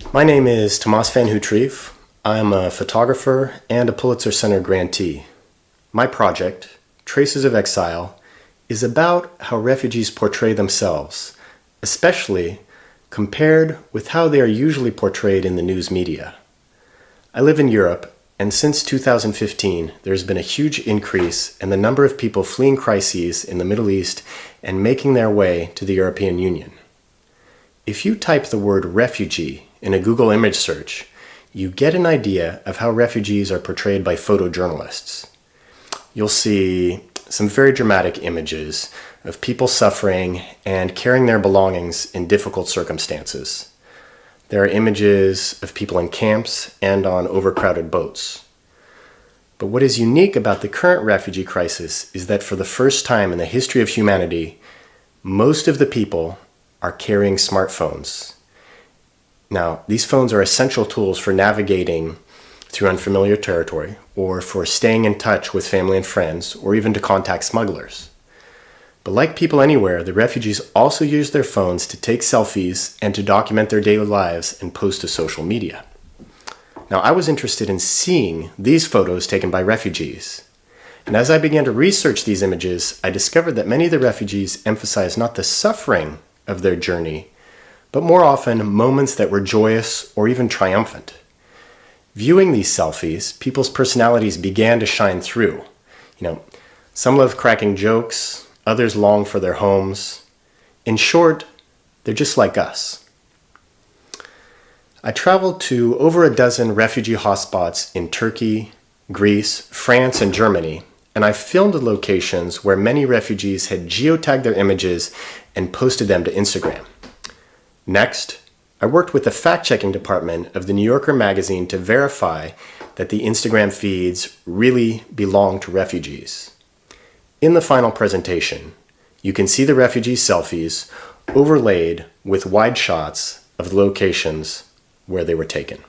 My name is Tomas van Houtryve. I'm a photographer and a Pulitzer Center grantee. My project, Traces of Exile, is about how refugees portray themselves, especially compared with how they are usually portrayed in the news media. I live in Europe, and since 2015, there's been a huge increase in the number of people fleeing crises in the Middle East and making their way to the European Union. If you type the word refugee in a Google image search, you get an idea of how refugees are portrayed by photojournalists. You'll see some very dramatic images of people suffering and carrying their belongings in difficult circumstances. There are images of people in camps and on overcrowded boats. But what is unique about the current refugee crisis is that for the first time in the history of humanity, most of the people are carrying smartphones. Now, these phones are essential tools for navigating through unfamiliar territory, or for staying in touch with family and friends, or even to contact smugglers. But like people anywhere, the refugees also use their phones to take selfies and to document their daily lives and post to social media. Now, I was interested in seeing these photos taken by refugees. And as I began to research these images, I discovered that many of the refugees emphasize not the suffering of their journey, but more often moments that were joyous or even triumphant. Viewing these selfies, people's personalities began to shine through. Some love cracking jokes, others long for their homes. In short, they're just like us. I traveled to over a dozen refugee hotspots in Turkey, Greece, France, and Germany, and I filmed the locations where many refugees had geotagged their images and posted them to Instagram. Next, I worked with the fact-checking department of the New Yorker magazine to verify that the Instagram feeds really belong to refugees. In the final presentation, you can see the refugee selfies overlaid with wide shots of the locations where they were taken.